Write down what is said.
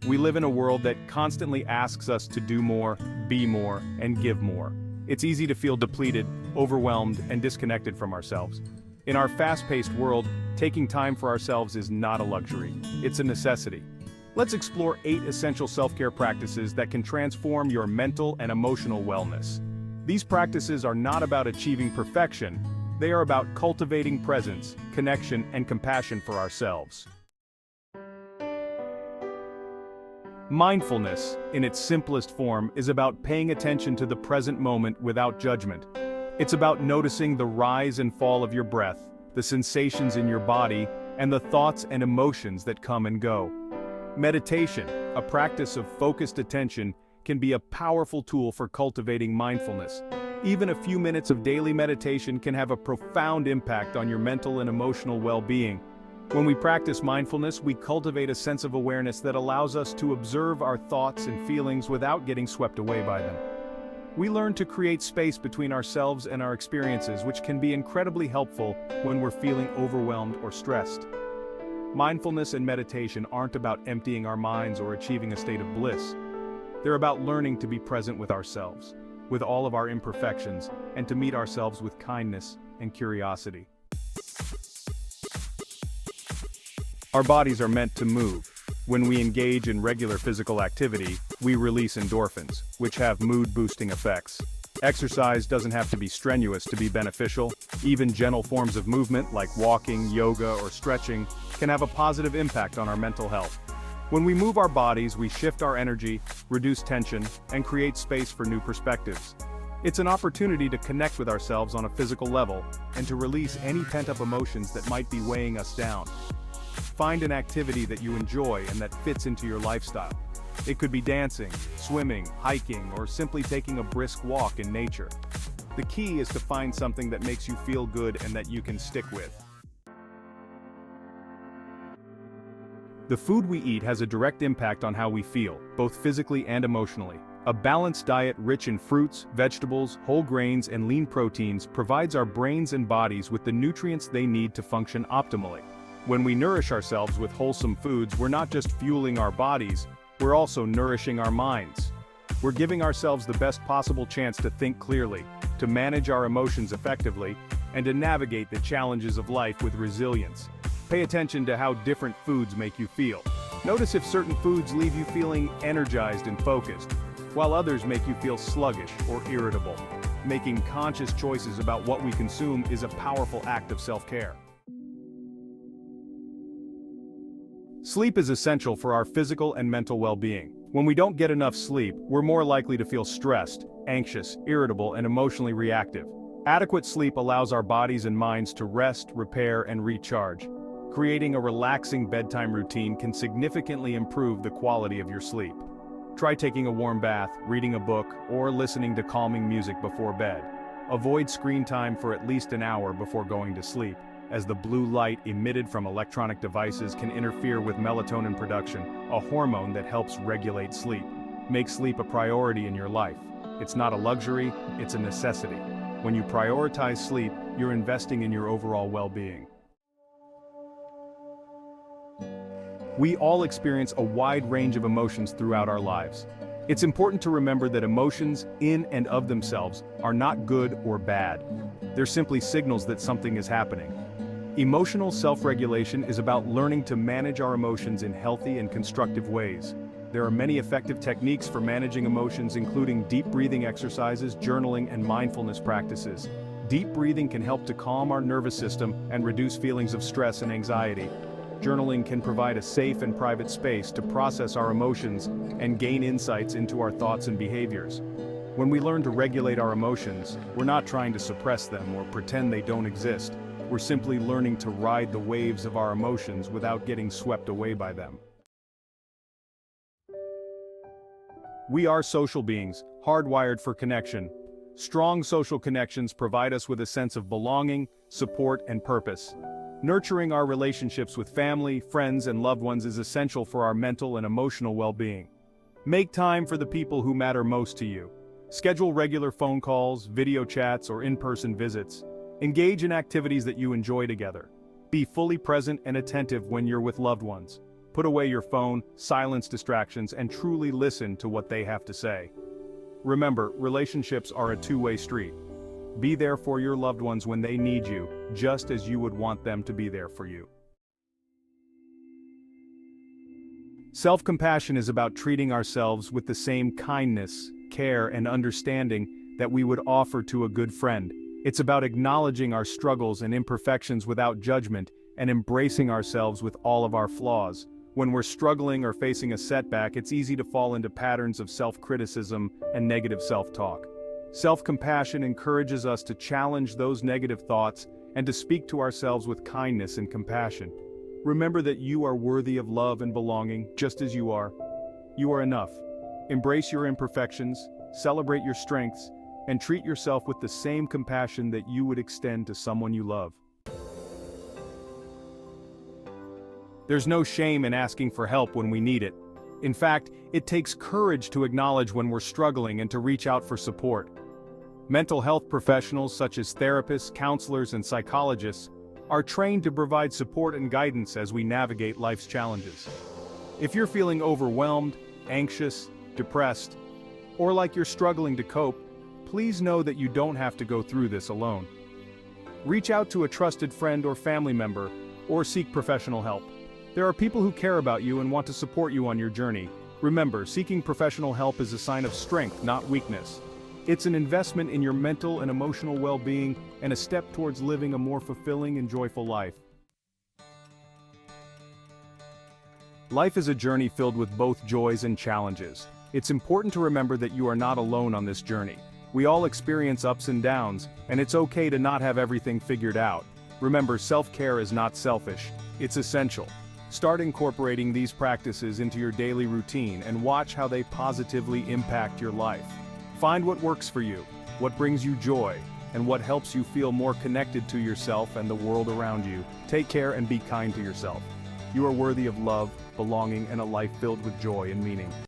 We live in a world that constantly asks us to do more, be more, and give more. It's easy to feel depleted, overwhelmed, and disconnected from ourselves. In our fast-paced world, taking time for ourselves is not a luxury, it's a necessity. Let's explore 8 essential self-care practices that can transform your mental and emotional wellness. These practices are not about achieving perfection, they are about cultivating presence, connection, and compassion for ourselves. Mindfulness, in its simplest form, is about paying attention to the present moment without judgment. It's about noticing the rise and fall of your breath, the sensations in your body, and the thoughts and emotions that come and go. Meditation, a practice of focused attention, can be a powerful tool for cultivating mindfulness. Even a few minutes of daily meditation can have a profound impact on your mental and emotional well-being. When we practice mindfulness, we cultivate a sense of awareness that allows us to observe our thoughts and feelings without getting swept away by them. We learn to create space between ourselves and our experiences, which can be incredibly helpful when we're feeling overwhelmed or stressed. Mindfulness and meditation aren't about emptying our minds or achieving a state of bliss. They're about learning to be present with ourselves, with all of our imperfections, and to meet ourselves with kindness and curiosity. Our bodies are meant to move. When we engage in regular physical activity, we release endorphins, which have mood-boosting effects. Exercise doesn't have to be strenuous to be beneficial. Even gentle forms of movement like walking, yoga, or stretching can have a positive impact on our mental health. When we move our bodies, we shift our energy, reduce tension, and create space for new perspectives. It's an opportunity to connect with ourselves on a physical level and to release any pent-up emotions that might be weighing us down. Find an activity that you enjoy and that fits into your lifestyle. It could be dancing, swimming, hiking, or simply taking a brisk walk in nature. The key is to find something that makes you feel good and that you can stick with. The food we eat has a direct impact on how we feel, both physically and emotionally. A balanced diet rich in fruits, vegetables, whole grains, and lean proteins provides our brains and bodies with the nutrients they need to function optimally. When we nourish ourselves with wholesome foods, we're not just fueling our bodies, we're also nourishing our minds. We're giving ourselves the best possible chance to think clearly, to manage our emotions effectively, and to navigate the challenges of life with resilience. Pay attention to how different foods make you feel. Notice if certain foods leave you feeling energized and focused, while others make you feel sluggish or irritable. Making conscious choices about what we consume is a powerful act of self-care. Sleep is essential for our physical and mental well-being. When we don't get enough sleep, we're more likely to feel stressed, anxious, irritable, and emotionally reactive. Adequate sleep allows our bodies and minds to rest, repair, and recharge. Creating a relaxing bedtime routine can significantly improve the quality of your sleep. Try taking a warm bath, reading a book, or listening to calming music before bed. Avoid screen time for at least an hour before going to sleep, as the blue light emitted from electronic devices can interfere with melatonin production, a hormone that helps regulate sleep. Make sleep a priority in your life. It's not a luxury, it's a necessity. When you prioritize sleep, you're investing in your overall well-being. We all experience a wide range of emotions throughout our lives. It's important to remember that emotions, in and of themselves, are not good or bad. They're simply signals that something is happening. Emotional self-regulation is about learning to manage our emotions in healthy and constructive ways. There are many effective techniques for managing emotions, including deep breathing exercises, journaling, and mindfulness practices. Deep breathing can help to calm our nervous system and reduce feelings of stress and anxiety. Journaling can provide a safe and private space to process our emotions and gain insights into our thoughts and behaviors. When we learn to regulate our emotions, we're not trying to suppress them or pretend they don't exist. We're simply learning to ride the waves of our emotions without getting swept away by them. We are social beings, hardwired for connection. Strong social connections provide us with a sense of belonging, support, and purpose. Nurturing our relationships with family, friends, and loved ones is essential for our mental and emotional well-being. Make time for the people who matter most to you. Schedule regular phone calls, video chats, or in-person visits. Engage in activities that you enjoy together. Be fully present and attentive when you're with loved ones. Put away your phone, silence distractions, and truly listen to what they have to say. Remember, relationships are a two-way street. Be there for your loved ones when they need you, just as you would want them to be there for you. Self-compassion is about treating ourselves with the same kindness, care, and understanding that we would offer to a good friend. It's about acknowledging our struggles and imperfections without judgment and embracing ourselves with all of our flaws. When we're struggling or facing a setback, it's easy to fall into patterns of self-criticism and negative self-talk. Self-compassion encourages us to challenge those negative thoughts and to speak to ourselves with kindness and compassion. Remember that you are worthy of love and belonging, just as you are. You are enough. Embrace your imperfections, celebrate your strengths, and treat yourself with the same compassion that you would extend to someone you love. There's no shame in asking for help when we need it. In fact, it takes courage to acknowledge when we're struggling and to reach out for support. Mental health professionals such as therapists, counselors, and psychologists are trained to provide support and guidance as we navigate life's challenges. If you're feeling overwhelmed, anxious, depressed, or like you're struggling to cope, please know that you don't have to go through this alone. Reach out to a trusted friend or family member, or seek professional help. There are people who care about you and want to support you on your journey. Remember, seeking professional help is a sign of strength, not weakness. It's an investment in your mental and emotional well-being and a step towards living a more fulfilling and joyful life. Life is a journey filled with both joys and challenges. It's important to remember that you are not alone on this journey. We all experience ups and downs, and it's okay to not have everything figured out. Remember, self-care is not selfish, it's essential. Start incorporating these practices into your daily routine and watch how they positively impact your life. Find what works for you, what brings you joy, and what helps you feel more connected to yourself and the world around you. Take care and be kind to yourself. You are worthy of love, belonging, and a life filled with joy and meaning.